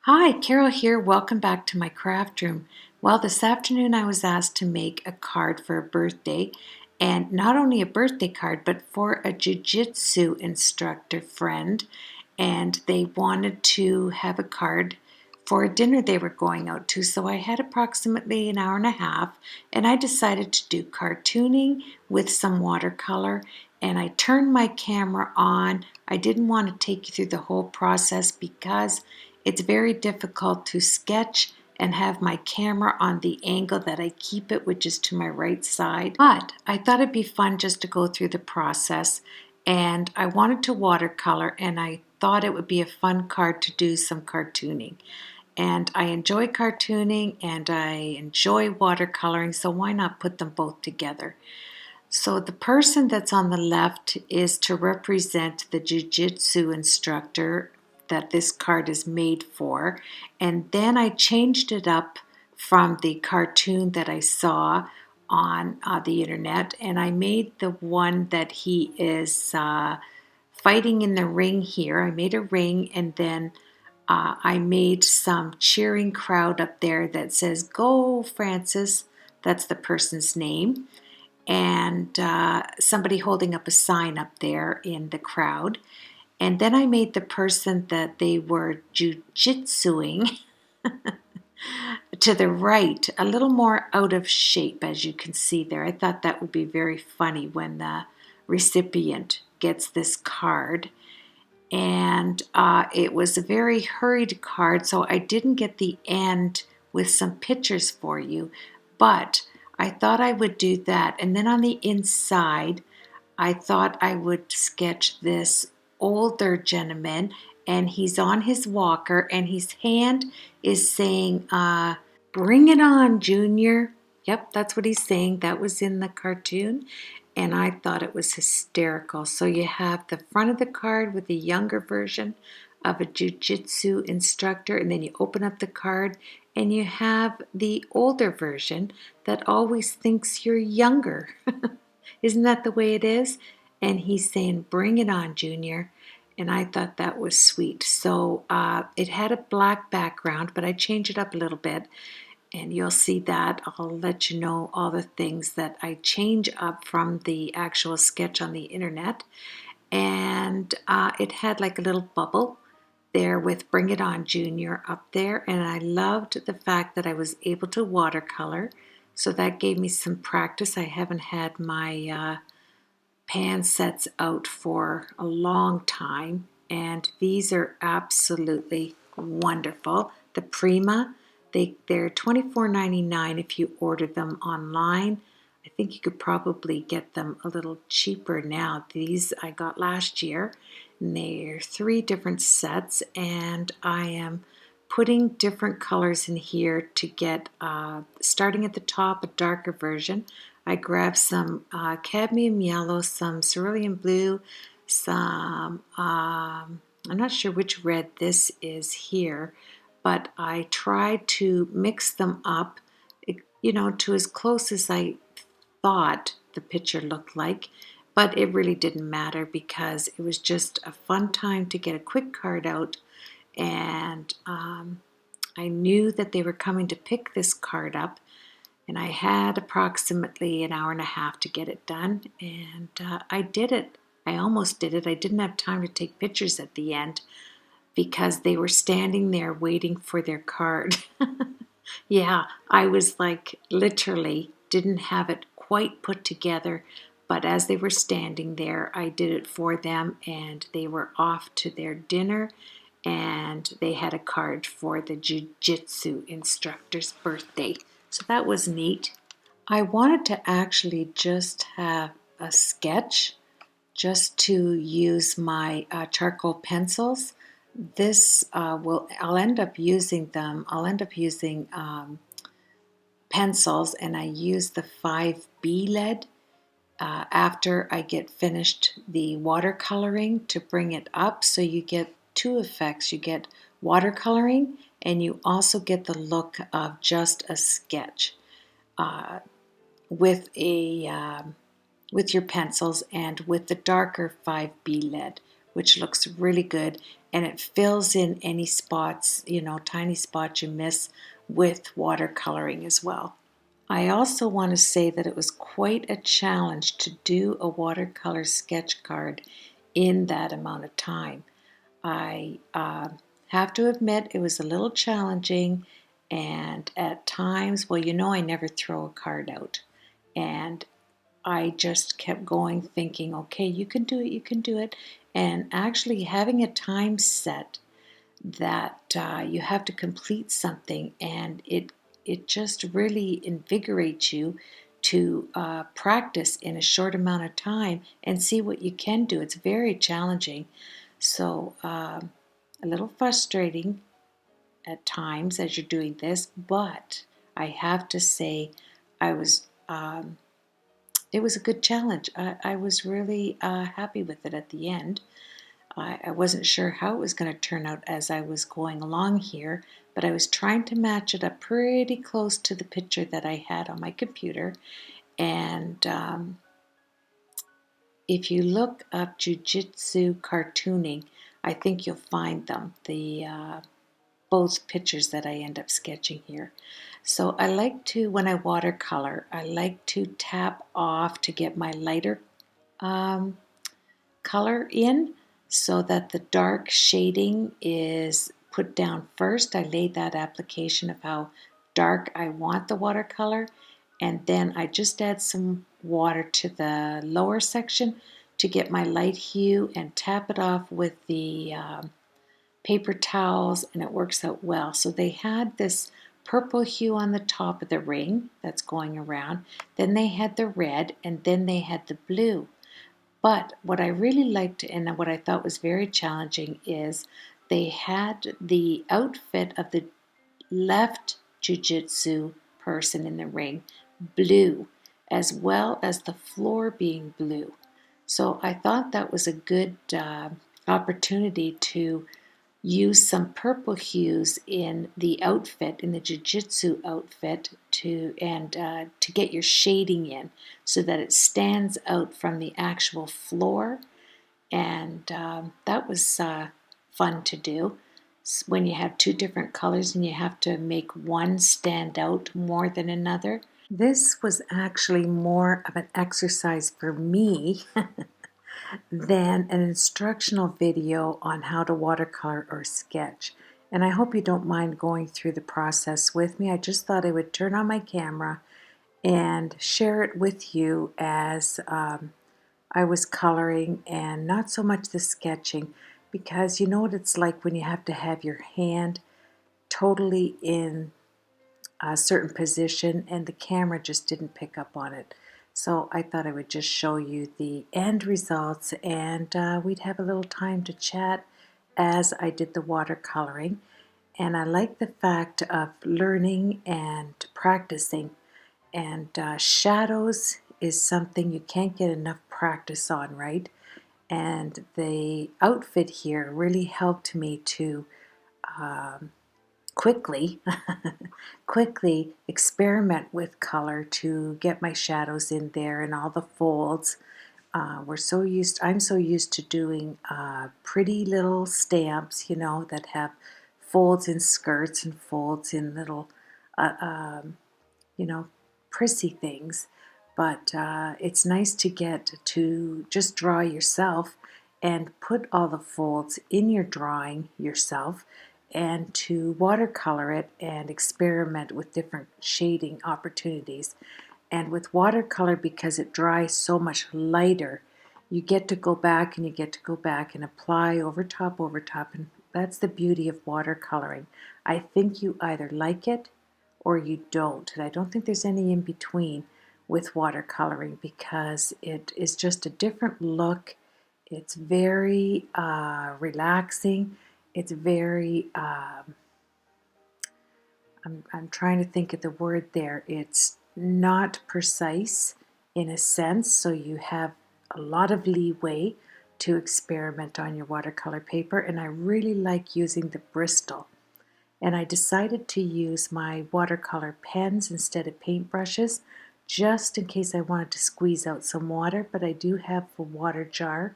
Hi, Carol here. Welcome back to my craft room. Well, this afternoon I was asked to make a card for a birthday, and not only a birthday card, but for a Jiu-Jitsu instructor friend. And they wanted to have a card for a dinner they were going out to. So I had approximately an hour and a half, and I decided to do cartooning with some watercolor. And I turned my camera on. I didn't want to take you through the whole process because it's very difficult to sketch and have my camera on the angle that I keep it, which is to my right side. But I thought it'd be fun just to go through the process, and I wanted to watercolor, and I thought it would be a fun card to do some cartooning. And I enjoy cartooning and I enjoy watercoloring, so why not put them both together? So the person that's on the left is to represent the Jiu-Jitsu instructor that this card is made for. And then I changed it up from the cartoon that I saw on the internet, and I made the one that he is fighting in the ring here. I made a ring, and then I made some cheering crowd up there that says, "Go, Francis." That's the person's name. And somebody holding up a sign up there in the crowd. And then I made the person that they were jujitsuing to the right, a little more out of shape, as you can see there. I thought that would be very funny when the recipient gets this card. And it was a very hurried card, so I didn't get the end with some pictures for you, but I thought I would do that. And then on the inside, I thought I would sketch this older gentleman, and he's on his walker, and his hand is saying, "Bring it on, Junior." Yep, that's what he's saying. That was in the cartoon, and I thought it was hysterical. So you have the front of the card with the younger version of a jiu-jitsu instructor, and then you open up the card and you have the older version that always thinks you're younger. Isn't that the way it is? And he's saying, "Bring it on, Junior." And I thought that was sweet. So it had a black background, but I changed it up a little bit. And you'll see that. I'll let you know all the things that I change up from the actual sketch on the internet. And it had like a little bubble there with "Bring It On, Junior" up there. And I loved the fact that I was able to watercolor. So that gave me some practice. I haven't had my pan sets out for a long time, and these are absolutely wonderful. The Prima, they're $24.99 if you order them online. I think you could probably get them a little cheaper now. These I got last year, and they're 3 different sets, and I am putting different colors in here to get, starting at the top, a darker version. I grabbed some cadmium yellow, some cerulean blue, some, I'm not sure which red this is here, but I tried to mix them up, to as close as I thought the picture looked like, but it really didn't matter because it was just a fun time to get a quick card out, and I knew that they were coming to pick this card up, and I had approximately an hour and a half to get it done, and I did it. I almost did it. I didn't have time to take pictures at the end because they were standing there waiting for their card. Yeah, I was like literally didn't have it quite put together, but as they were standing there, I did it for them, and they were off to their dinner, and they had a card for the jiu-jitsu instructor's birthday. So that was neat. I wanted to actually just have a sketch just to use my charcoal pencils. This I'll end up using them. I'll end up using pencils, and I use the 5B lead after I get finished the watercoloring to bring it up. So you get 2 effects. You get watercoloring, and you also get the look of just a sketch with a with your pencils and with the darker 5B lead, which looks really good, and it fills in any spots, tiny spots you miss with watercoloring as well. I also want to say that it was quite a challenge to do a watercolor sketch card in that amount of time. I have to admit it was a little challenging, and at times, well, I never throw a card out. And I just kept going, thinking, okay, you can do it, you can do it. And actually having a time set that you have to complete something, and it just really invigorates you to practice in a short amount of time and see what you can do. It's very challenging. So a little frustrating at times as you're doing this, but I have to say I was it was a good challenge. I was really happy with it at the end. I wasn't sure how it was going to turn out as I was going along here, but I was trying to match it up pretty close to the picture that I had on my computer. And if you look up Jujitsu cartooning, I think you'll find them, the both pictures that I end up sketching here. So I like to, when I watercolor, I like to tap off to get my lighter um, color in so that the dark shading is put down first. I lay that application of how dark I want the watercolor, and then I just add some water to the lower section to get my light hue and tap it off with the paper towels, and it works out well. So they had this purple hue on the top of the ring that's going around, then they had the red, and then they had the blue. But what I really liked and what I thought was very challenging is they had the outfit of the left jiu-jitsu person in the ring blue, as well as the floor being blue. So I thought that was a good opportunity to use some purple hues in the outfit, in the jiu-jitsu outfit, to get your shading in so that it stands out from the actual floor. And that was fun to do when you have two different colors and you have to make one stand out more than another. This was actually more of an exercise for me than an instructional video on how to watercolor or sketch. And I hope you don't mind going through the process with me. I just thought I would turn on my camera and share it with you as I was coloring, and not so much the sketching, because you know what it's like when you have to have your hand totally in a certain position and the camera just didn't pick up on it. So I thought I would just show you the end results, and we'd have a little time to chat as I did the watercoloring. And I like the fact of learning and practicing. And shadows is something you can't get enough practice on, right? And the outfit here really helped me to quickly quickly experiment with color to get my shadows in there and all the folds. I'm so used to doing pretty little stamps, that have folds in skirts and folds in little uh, um, you know, prissy things. But it's nice to get to just draw yourself and put all the folds in your drawing yourself, and to watercolor it and experiment with different shading opportunities. And with watercolor, because it dries so much lighter, you get to go back and you get to go back and apply over top, and that's the beauty of watercoloring. I think you either like it or you don't, and I don't think there's any in between with watercoloring, because it is just a different look. It's very relaxing. It's very I'm trying to think of the word there. It's not precise in a sense, so you have a lot of leeway to experiment on your watercolor paper. And I really like using the Bristol. And I decided to use my watercolor pens instead of paintbrushes, just in case I wanted to squeeze out some water. But I do have a water jar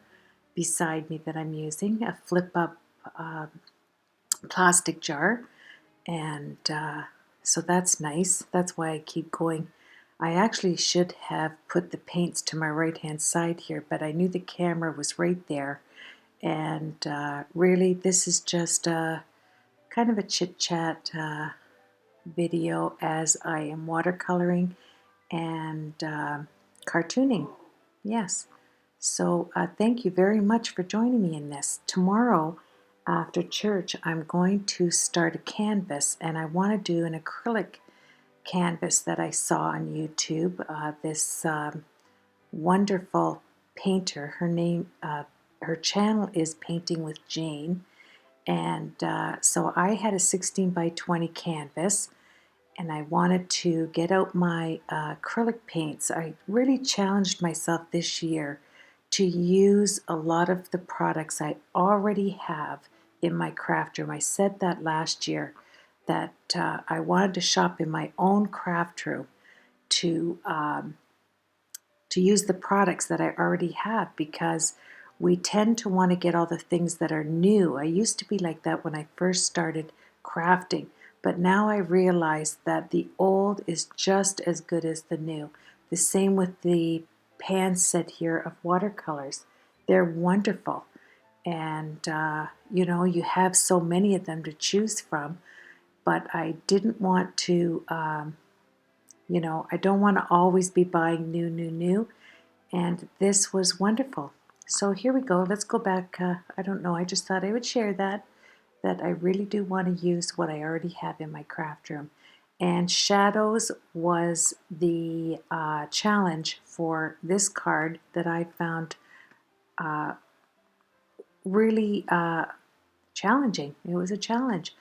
beside me that I'm using, a flip-up plastic jar, and so that's nice. That's why I keep going. I actually should have put the paints to my right-hand side here, but I knew the camera was right there, and really this is just a kind of a chit-chat video as I am watercoloring and cartooning. Yes. So thank you very much for joining me in this. Tomorrow after church, I'm going to start a canvas, and I want to do an acrylic canvas that I saw on YouTube. This wonderful painter, her channel is Painting with Jane, and so I had a 16 by 20 canvas, and I wanted to get out my acrylic paints. I really challenged myself this year to use a lot of the products I already have in my craft room. I said that last year, that I wanted to shop in my own craft room to use the products that I already have, because we tend to want to get all the things that are new. I used to be like that when I first started crafting, but now I realize that the old is just as good as the new. The same with the pan set here of watercolors. They're wonderful, and you know, you have so many of them to choose from, but I didn't want to you know, I don't want to always be buying new, and this was wonderful. So here we go. Let's go back. I don't know. I just thought I would share that I really do want to use what I already have in my craft room. And shadows was the challenge for this card that I found really challenging. It was a challenge.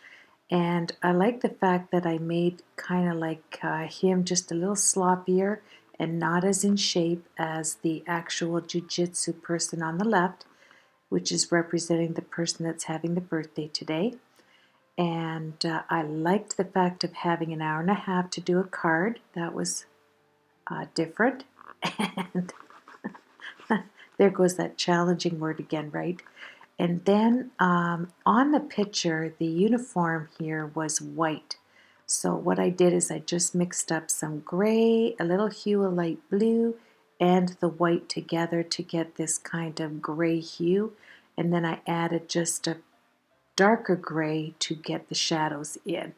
And I like the fact that I made kind of like him, just a little sloppier and not as in shape as the actual Jujitsu person on the left, which is representing the person that's having the birthday today. And I liked the fact of having an hour and a half to do a card. That was different. And there goes that challenging word again, right? And then on the picture, the uniform here was white. So what I did is I just mixed up some gray, a little hue of light blue, and the white together to get this kind of gray hue. And then I added just a darker gray to get the shadows in.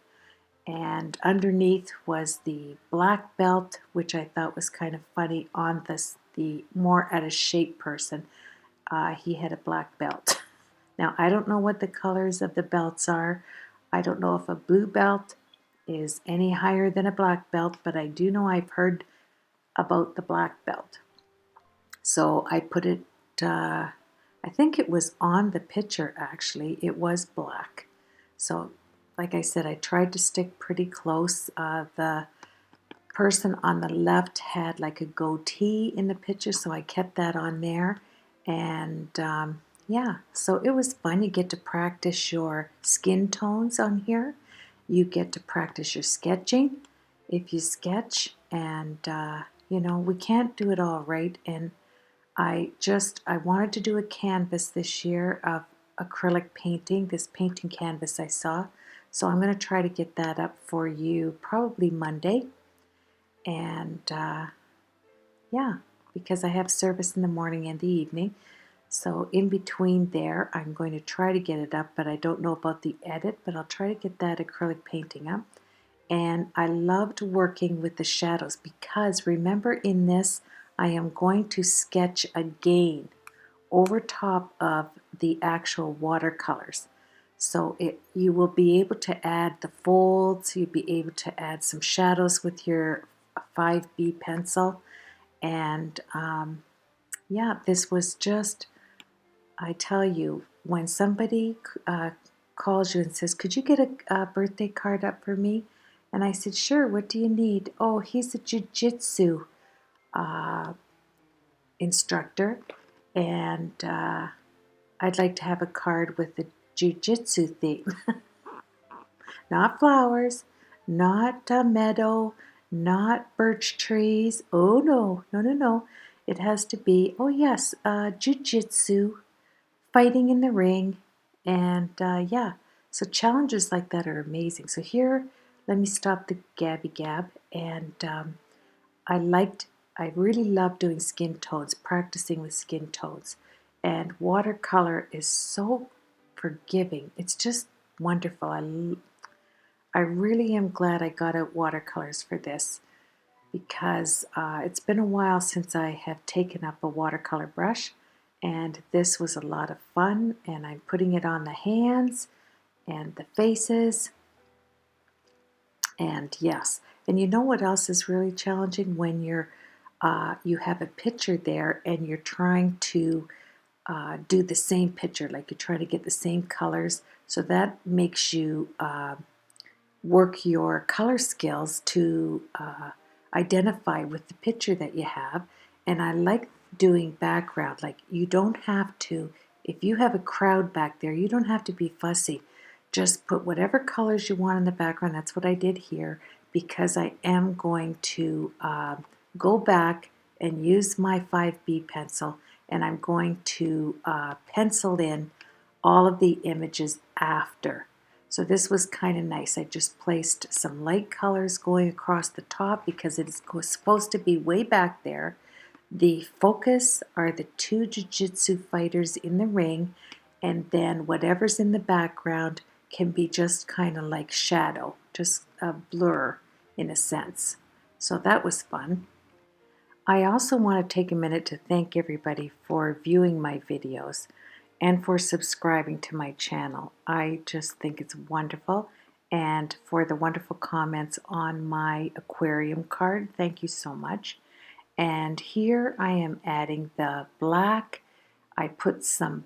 And underneath was the black belt, which I thought was kind of funny on this, the more out of shape person. He had a black belt. Now, I don't know what the colors of the belts are. I don't know if a blue belt is any higher than a black belt, but I do know I've heard about the black belt. So I put it, I think it was on the picture actually, it was black. So like I said, I tried to stick pretty close. The person on the left had like a goatee in the picture, so I kept that on there. And yeah, so it was fun. You get to practice your skin tones on here. You get to practice your sketching if you sketch, and you know, we can't do it all right. And I wanted to do a canvas this year of acrylic painting, this painting canvas I saw. So I'm going to try to get that up for you probably Monday. And yeah, because I have service in the morning and the evening. So in between there, I'm going to try to get it up, but I don't know about the edit, but I'll try to get that acrylic painting up. And I loved working with the shadows because remember, in this, I am going to sketch again over top of the actual watercolors. So you will be able to add the folds, you'll be able to add some shadows with your 5B pencil. And yeah, this was just, I tell you, when somebody calls you and says, could you get a birthday card up for me? And I said, sure, what do you need? Oh, he's a Jiu-Jitsu instructor, and I'd like to have a card with the Jiu-Jitsu theme. Not flowers, not a meadow, not birch trees. Oh, no. It has to be, oh yes, Jiu-Jitsu. fighting in the ring. And yeah, so challenges like that are amazing. So here, let me stop the gabby gab. And I really love doing skin tones, practicing with skin tones. And watercolor is so forgiving. It's just wonderful. I really am glad I got out watercolors for this, because it's been a while since I have taken up a watercolor brush, and this was a lot of fun. And I'm putting it on the hands and the faces, and yes. And you know what else is really challenging? When you have a picture there and you're trying to do the same picture, like you're trying to get the same colors, so that makes you work your color skills to identify with the picture that you have. And I like doing background. Like, you don't have to, if you have a crowd back there, you don't have to be fussy. Just put whatever colors you want in the background. That's what I did here, because I am going to go back and use my 5B pencil, and I'm going to pencil in all of the images after. So this was kind of nice. I just placed some light colors going across the top because it's supposed to be way back there. The focus are the two Jiu-Jitsu fighters in the ring, and then whatever's in the background can be just kind of like shadow, just a blur in a sense. So that was fun. I also want to take a minute to thank everybody for viewing my videos and for subscribing to my channel. I just think it's wonderful. And for the wonderful comments on my aquarium card, thank you so much. And here I am adding the black. I put some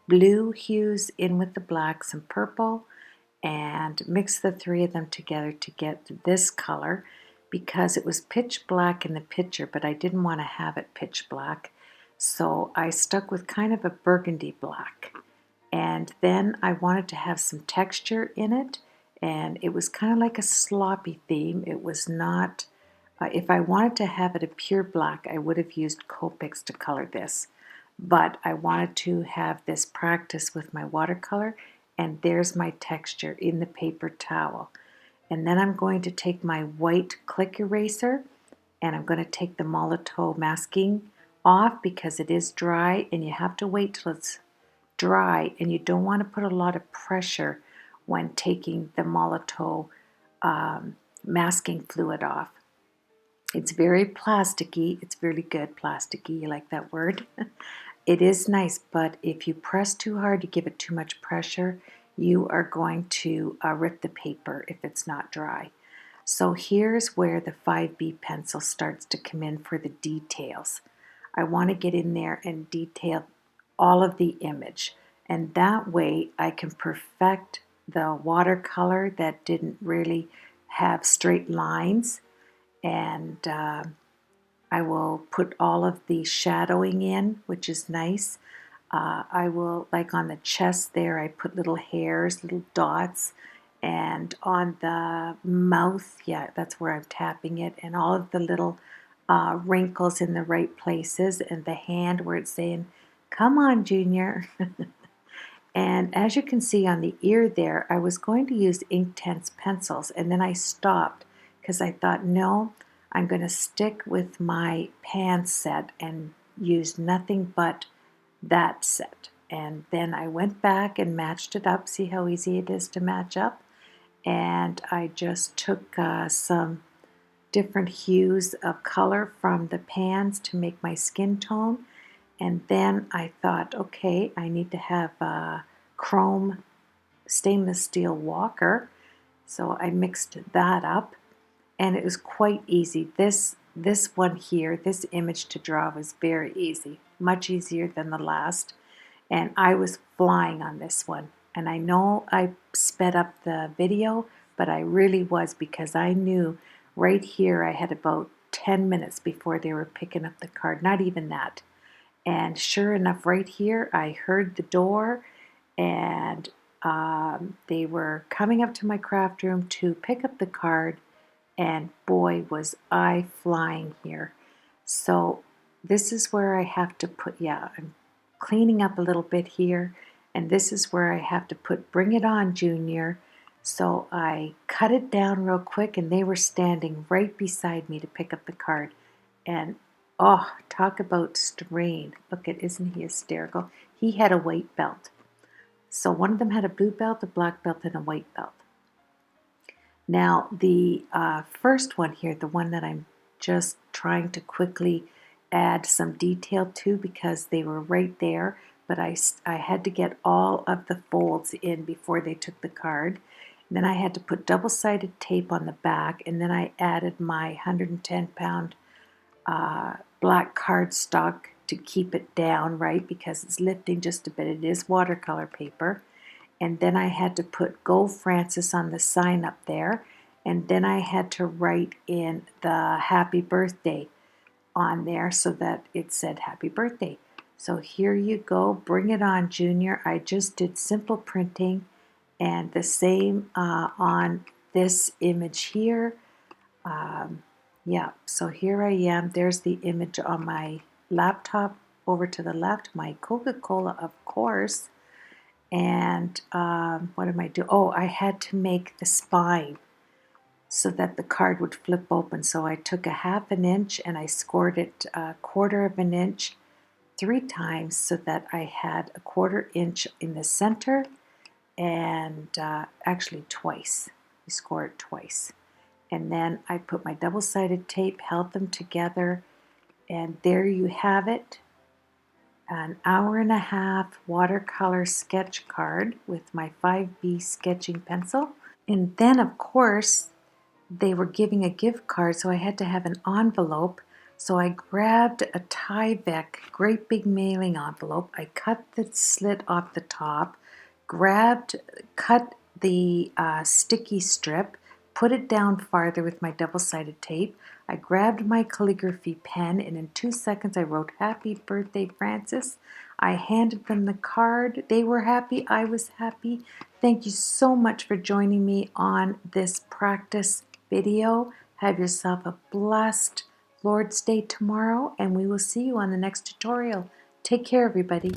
blue hues in with the black, some purple, and mix the three of them together to get this color, because it was pitch black in the picture, but I didn't want to have it pitch black. So I stuck with kind of a burgundy black. And then I wanted to have some texture in it, and it was kind of like a sloppy theme. It was not, if I wanted to have it a pure black, I would have used Copics to color this. But I wanted to have this practice with my watercolor, and there's my texture in the paper towel. And then I'm going to take my white click eraser, and I'm going to take the Molotow masking off because it is dry, and you have to wait till it's dry, and you don't want to put a lot of pressure when taking the Molotow masking fluid off. It's very plasticky. It's really good plasticky. You like that word? It is nice, but if you press too hard, you give it too much pressure, you are going to rip the paper if it's not dry. So here's where the 5B pencil starts to come in for the details. I want to get in there and detail all of the image, and that way I can perfect the watercolor that didn't really have straight lines. And I will put all of the shadowing in, which is nice. I will, like on the chest there, I put little hairs, little dots, and on the mouth, yeah, that's where I'm tapping it, and all of the little wrinkles in the right places, and the hand where it's saying, "Come on, Junior." And as you can see on the ear there, I was going to use Inktense pencils, and then I stopped because I thought, no, I'm going to stick with my pan set and use nothing but that set. And then I went back and matched it up. See how easy it is to match up? And I just took some different hues of color from the pans to make my skin tone. And then I thought, okay, I need to have a chrome stainless steel walker. So I mixed that up, and it was quite easy. This one here, this image to draw was very easy, much easier than the last. And I was flying on this one. And I know I sped up the video, but I really was, because I knew right here I had about 10 minutes before they were picking up the card, not even that. And sure enough, right here, I heard the door, and they were coming up to my craft room to pick up the card, and boy, was I flying here. So this is where I have to put, yeah, I'm cleaning up a little bit here, and this is where I have to put "Bring It On, Junior." So I cut it down real quick, and they were standing right beside me to pick up the card. And oh, talk about strain. Look at, isn't he hysterical? He had a white belt. So one of them had a blue belt, a black belt, and a white belt. Now, the first one here, the one that I'm just trying to quickly add some detail to because they were right there, but I had to get all of the folds in before they took the card. And then I had to put double-sided tape on the back, and then I added my 110-pound black cardstock to keep it down, right, because it's lifting just a bit. It is watercolor paper. And then I had to put "Go Francis" on the sign up there. And then I had to write in the "Happy Birthday" on there so that it said "Happy Birthday." So here you go, "Bring It On, Junior." I just did simple printing, and the same on this image here. Yeah, so here I am. There's the image on my laptop over to the left, my Coca-Cola, of course. And what am I doing? Oh, I had to make the spine so that the card would flip open. So I took a 1/2 inch and I scored it 1/4 inch 3 times so that I had a 1/4 inch in the center, and actually twice. You score it twice. And then I put my double-sided tape, held them together, and there you have it. An 1.5-hour watercolor sketch card with my 5B sketching pencil. And then, of course, they were giving a gift card, so I had to have an envelope. So I grabbed a Tyvek great big mailing envelope. I cut the slit off the top, cut the sticky strip, put it down farther with my double-sided tape. I grabbed my calligraphy pen, and in 2 seconds I wrote "Happy Birthday, Francis." I handed them the card. They were happy. I was happy. Thank you so much for joining me on this practice video. Have yourself a blessed Lord's Day tomorrow, and we will see you on the next tutorial. Take care, everybody.